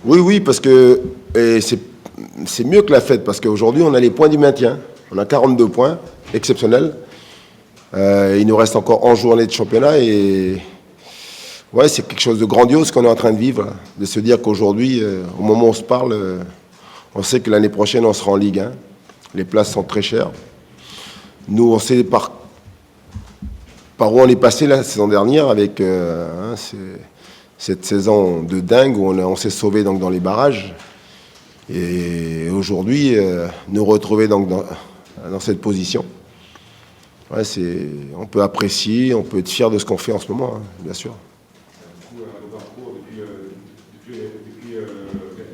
Oui, oui, parce que c'est mieux que la fête, parce qu'aujourd'hui, on a les points du maintien. On a 42 points, exceptionnels. Il nous reste encore 11 journées de championnat et ouais, c'est quelque chose de grandiose qu'on est en train de vivre, hein, de se dire qu'aujourd'hui, au moment où on se parle, on sait que l'année prochaine, on sera en Ligue 1. Les places sont très chères. Nous, on sait par où on est passé la saison dernière avec cette saison de dingue où on s'est sauvé donc, dans les barrages. Et aujourd'hui, nous retrouver donc, dans cette position, ouais, on peut apprécier, on peut être fier de ce qu'on fait en ce moment, hein, bien sûr. Du coup, le parcours depuis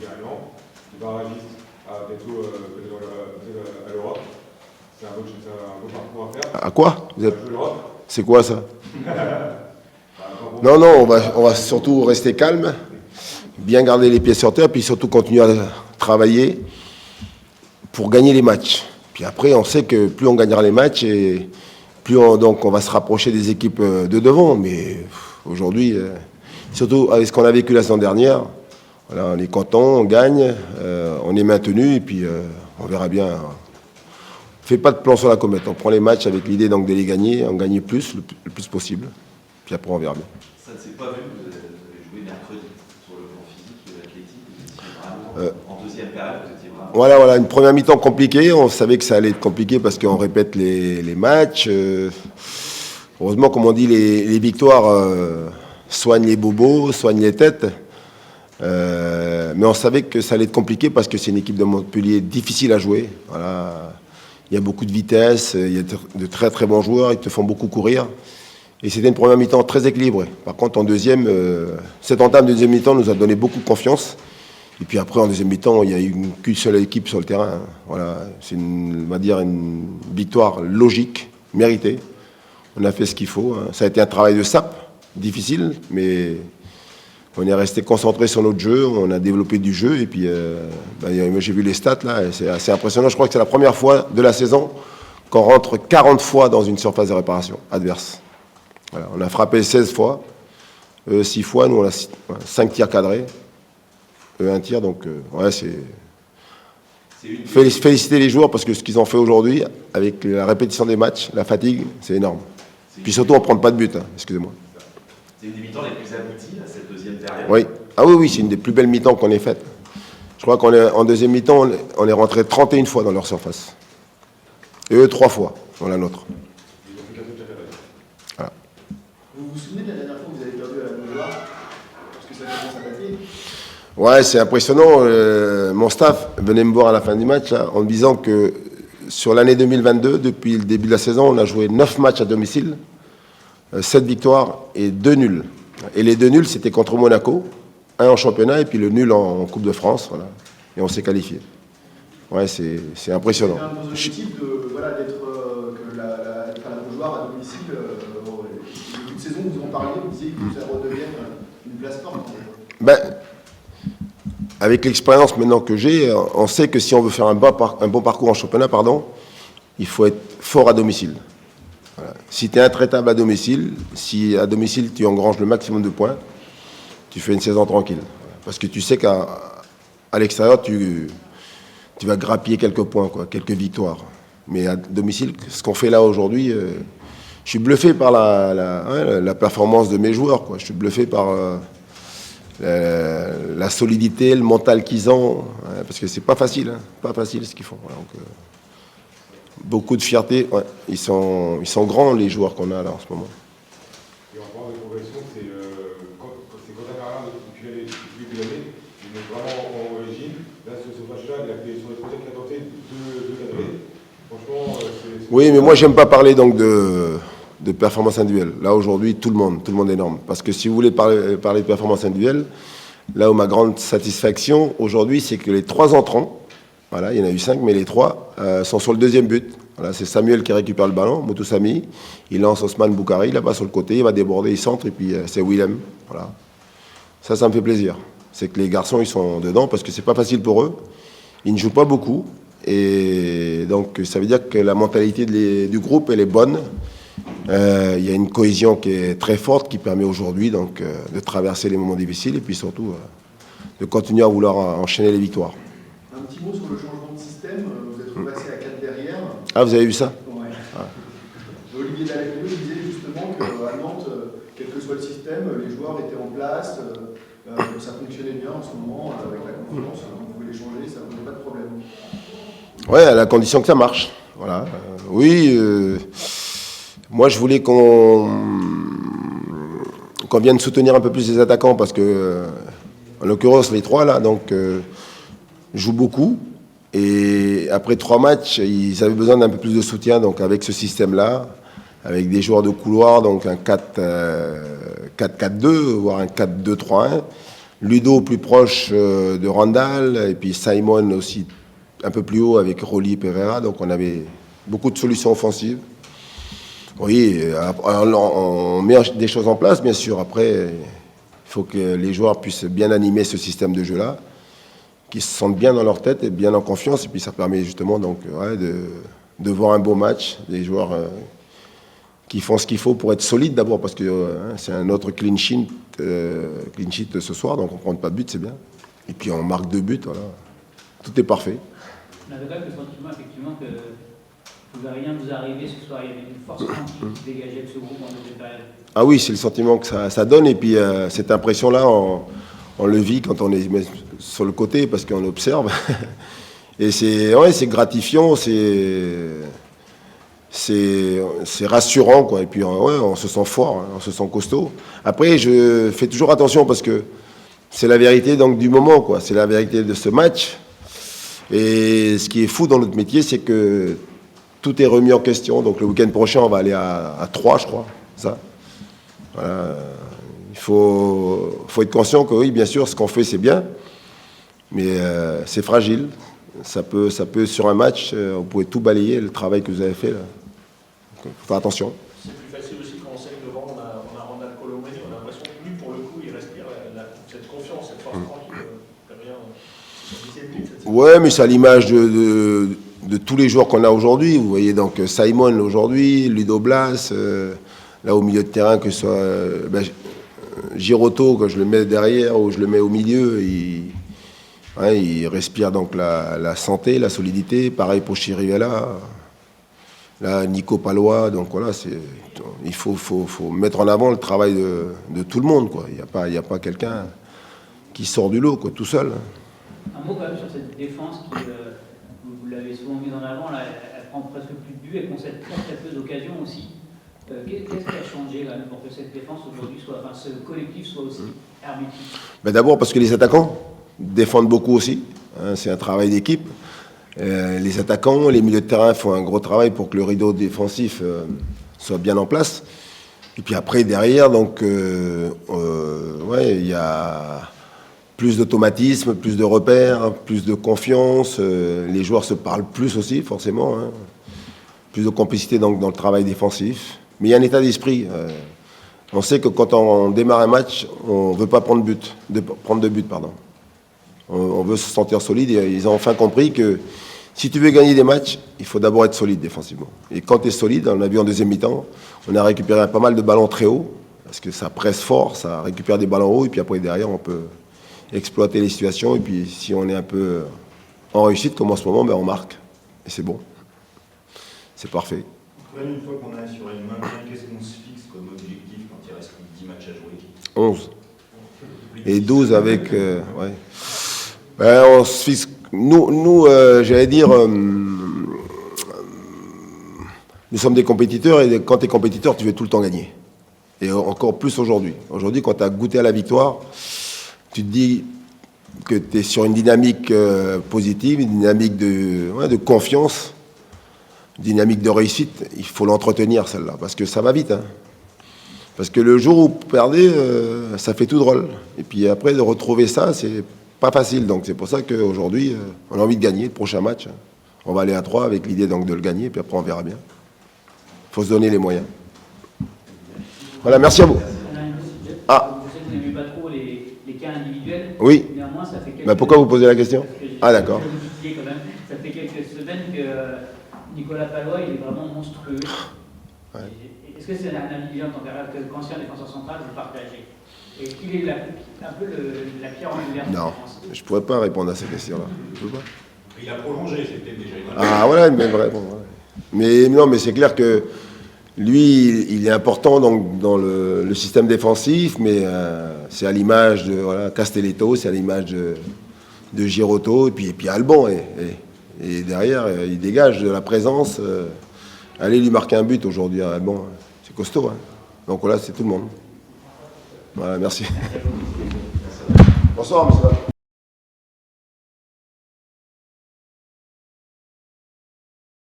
un an, barragiste bientôt à l'Europe. C'est un beau parcours à faire. À quoi l'Europe. C'est quoi ça? Non, on va surtout rester calme, bien garder les pieds sur terre, puis surtout continuer à travailler pour gagner les matchs. Puis après, on sait que plus on gagnera les matchs, et plus on va se rapprocher des équipes de devant. Mais aujourd'hui, surtout avec ce qu'on a vécu la saison dernière, voilà, on est content, on gagne, on est maintenu, et puis on verra bien. On ne fait pas de plan sur la comète. On prend les matchs avec l'idée donc de les gagner, en gagner plus, le plus possible. Puis après, on verra bien. Ça ne s'est pas vu, vous avez joué mercredi sur le plan physique et athlétique. Vous étiez vraiment, en deuxième période, vous étiez vraiment... Voilà, une première mi-temps compliquée. On savait que ça allait être compliqué parce qu'on répète les matchs. Heureusement, comme on dit, les victoires soignent les bobos, soignent les têtes. Mais on savait que ça allait être compliqué parce que c'est une équipe de Montpellier difficile à jouer. Voilà. Il y a beaucoup de vitesse, il y a de très très bons joueurs, ils te font beaucoup courir. Et c'était une première mi-temps très équilibrée. Par contre, en deuxième, cette entame de deuxième mi-temps nous a donné beaucoup de confiance. Et puis après, en deuxième mi-temps, il n'y a eu qu'une seule équipe sur le terrain. Voilà, c'est on va dire une victoire logique, méritée. On a fait ce qu'il faut. Ça a été un travail de sape, difficile, mais on est resté concentré sur notre jeu, on a développé du jeu, et puis moi j'ai vu les stats là, et c'est assez impressionnant. Je crois que c'est la première fois de la saison qu'on rentre 40 fois dans une surface de réparation adverse. Voilà, on a frappé 16 fois, 6 fois, nous on a 5 tirs cadrés, 1 tir, donc ouais, féliciter les joueurs parce que ce qu'ils ont fait aujourd'hui, avec la répétition des matchs, la fatigue, c'est énorme. Puis surtout, on ne prend pas de but, hein, excusez-moi. C'est une des mi-temps les plus abouties à cette deuxième période. Oui. Ah oui, c'est une des plus belles mi-temps qu'on ait faites. Je crois qu'en deuxième mi-temps, on est rentré 31 fois dans leur surface. Et eux, 3 fois dans la nôtre. Voilà. Vous vous souvenez de la dernière fois que vous avez perdu à la Beaujoire? Parce que ça commence à dater. Ouais, c'est impressionnant. Mon staff venait me voir à la fin du match là, en me disant que sur l'année 2022, depuis le début de la saison, on a joué 9 matchs à domicile. 7 victoires et 2 nuls. Et les 2 nuls, c'était contre Monaco, 1 en championnat et puis le nul en Coupe de France. Voilà. Et on s'est qualifié. Ouais, c'est impressionnant. C'est un positif d'être que la Beaujoire à domicile, au début de saison, vous en parliez, vous disiez que ça redevienne une place forte. Ben, avec l'expérience maintenant que j'ai, on sait que si on veut faire un bon parcours en championnat, il faut être fort à domicile. Voilà. Si tu es intraitable à domicile, si à domicile tu engranges le maximum de points, tu fais une saison tranquille. Parce que tu sais qu'à l'extérieur, tu vas grappiller quelques points, quelques victoires. Mais à domicile, ce qu'on fait là aujourd'hui, je suis bluffé par la performance de mes joueurs. Je suis bluffé par la solidité, le mental qu'ils ont. Parce que c'est pas facile, pas facile ce qu'ils font. Donc, beaucoup de fierté. Ouais. Ils sont grands, les joueurs qu'on a là en ce moment. Et en parlant de progression, c'est Quentin Carlin depuis le début de l'année, il est vraiment en origine. Là, sur ce match-là, il a fait sur les projets qu'il a tenté de cadrer. Franchement, oui, mais moi, j'aime pas parler donc de performance individuelle. Là, aujourd'hui, tout le monde est énorme. Parce que si vous voulez parler de performance individuelle, là où ma grande satisfaction aujourd'hui, c'est que les 3 entrants, voilà, il y en a eu 5, mais les 3 sont sur le deuxième but. Voilà, c'est Samuel qui récupère le ballon, Moutoussamy, il lance Osman Boukari, là-bas sur le côté, il va déborder, il centre, et puis c'est Willem. Voilà. Ça me fait plaisir. C'est que les garçons, ils sont dedans, parce que c'est pas facile pour eux. Ils ne jouent pas beaucoup, et donc ça veut dire que la mentalité du groupe, elle est bonne. Il y a une cohésion qui est très forte, qui permet aujourd'hui donc de traverser les moments difficiles, et puis surtout continuer à vouloir enchaîner les victoires. Un petit mot sur le changement de système. Vous êtes repassé à 4 derrière. Ah, vous avez vu ça? Ouais. Olivier Dallacmio disait justement qu'à Nantes, quel que soit le système, les joueurs étaient en place, que ça fonctionnait bien en ce moment avec la confiance, on pouvait les changer, ça ne posait pas de problème. Ouais, à la condition que ça marche. Voilà. Oui, moi je voulais qu'on vienne soutenir un peu plus les attaquants parce que, en l'occurrence, les trois là, donc jouent beaucoup. Et après 3 matchs, ils avaient besoin d'un peu plus de soutien. Donc avec ce système-là, avec des joueurs de couloir, donc un 4-4-2, voire un 4-2-3-1. Ludo plus proche de Randall, et puis Simon aussi un peu plus haut avec Rolly et Pereira. Donc on avait beaucoup de solutions offensives. Oui, on met des choses en place, bien sûr. Après, il faut que les joueurs puissent bien animer ce système de jeu-là, qu'ils se sentent bien dans leur tête et bien en confiance. Et puis ça permet justement donc, de voir un beau match, des joueurs qui font ce qu'il faut pour être solides d'abord, parce que c'est un autre clean sheet ce soir, donc on ne prend pas de but, c'est bien. Et puis on marque 2 buts, voilà. Tout est parfait. On avait quand même le sentiment effectivement que ne pouvait rien vous arriver ce soir. Il y avait une force tranquille qui se dégageait de ce groupe en deuxième période. Ah oui, c'est le sentiment que ça donne. Et puis cette impression-là, on le vit quand on est sur le côté, parce qu'on observe. Et c'est gratifiant, c'est rassurant, quoi. Et puis on se sent fort, hein, on se sent costaud. Après, je fais toujours attention parce que c'est la vérité donc, du moment, quoi. C'est la vérité de ce match. Et ce qui est fou dans notre métier, c'est que tout est remis en question. Donc le week-end prochain, on va aller à 3, je crois. Ça. Voilà. Il faut être conscient que oui, bien sûr, ce qu'on fait, c'est bien. Mais c'est fragile. Ça peut, sur un match, on pouvait tout balayer, le travail que vous avez fait. Là. Donc, faut faire attention. C'est plus facile aussi quand on sait que devant, on a Randall Colombré. On a l'impression que lui, pour le coup, il respire cette confiance, cette force tranquille. Ouais, mais c'est à l'image de tous les joueurs qu'on a aujourd'hui. Vous voyez, donc Simon aujourd'hui, Ludo Blas, là au milieu de terrain, que ce soit Girotto, que je le mets derrière ou je le mets au milieu, il respire donc la santé, la solidité. Pareil pour Chirivella. Là, Nico Palois. Donc voilà, il faut mettre en avant le travail de tout le monde, quoi. Il n'y a pas quelqu'un qui sort du lot, quoi, tout seul. Un mot quand même sur cette défense qui, vous l'avez souvent mis en avant, là, elle prend presque plus de buts, elle concède très peu d'occasions aussi. Qu'est-ce qui a changé quand même pour que cette défense aujourd'hui ce collectif soit aussi hermétique? D'abord parce que les attaquants défendent beaucoup aussi, hein, c'est un travail d'équipe. Les attaquants, les milieux de terrain font un gros travail pour que le rideau défensif soit bien en place. Et puis après, derrière, donc, il y a plus d'automatisme, plus de repères, plus de confiance. Les joueurs se parlent plus aussi, forcément. Hein. Plus de complicité dans le travail défensif. Mais il y a un état d'esprit. On sait que quand on démarre un match, on ne veut pas prendre de but. On veut se sentir solide. Et ils ont enfin compris que si tu veux gagner des matchs, il faut d'abord être solide défensivement. Et quand tu es solide, on l'a vu en deuxième mi-temps, on a récupéré pas mal de ballons très hauts, parce que ça presse fort, ça récupère des ballons hauts, et puis après derrière, on peut exploiter les situations. Et puis si on est un peu en réussite, comme en ce moment, on marque. Et c'est bon. C'est parfait. Une fois qu'on est sur une maintien, qu'est-ce qu'on se fixe comme objectif quand il reste 10 matchs à jouer? 11. Et 12 avec... on se fixe... Nous j'allais dire... nous sommes des compétiteurs, et quand tu es compétiteur, tu veux tout le temps gagner. Et encore plus aujourd'hui. Aujourd'hui, quand tu as goûté à la victoire, tu te dis que tu es sur une dynamique positive, une dynamique de confiance, une dynamique de réussite. Il faut l'entretenir, celle-là, parce que ça va vite. Hein. Parce que le jour où vous perdez, ça fait tout drôle. Et puis après, de retrouver ça, c'est pas facile. Donc c'est pour ça qu'aujourd'hui, on a envie de gagner le prochain match. On va aller à 3 avec l'idée donc de le gagner, puis après on verra bien. Il faut se donner les moyens. Voilà, merci à vous. Ah. Je sais que vous n'aimez pas trop les cas individuels. Oui. Néanmoins, ça fait quelques... pourquoi vous posez la question? Ah, d'accord. Quand même. Ça fait quelques semaines que Nicolas Palois, il est vraiment monstrueux. Ouais. Est-ce que c'est un individu en tant qu'ancien défenseur central central, vous partagez. Et qu'il est un peu la pierre angulaire de la Non, défense. je ne pourrais pas répondre à cette question-là. Je peux pas. Il a prolongé, c'était déjà une Ah voilà, une belle réponse. Ouais. Mais non, mais c'est clair que lui, il est important dans le système défensif, mais c'est à l'image de Castelletto, c'est à l'image de Girotto, et puis Alban. Et derrière, il dégage de la présence. Allez lui marquer un but aujourd'hui à Alban, c'est costaud. Hein. Donc voilà, c'est tout le monde. Voilà, merci. Bonsoir, monsieur.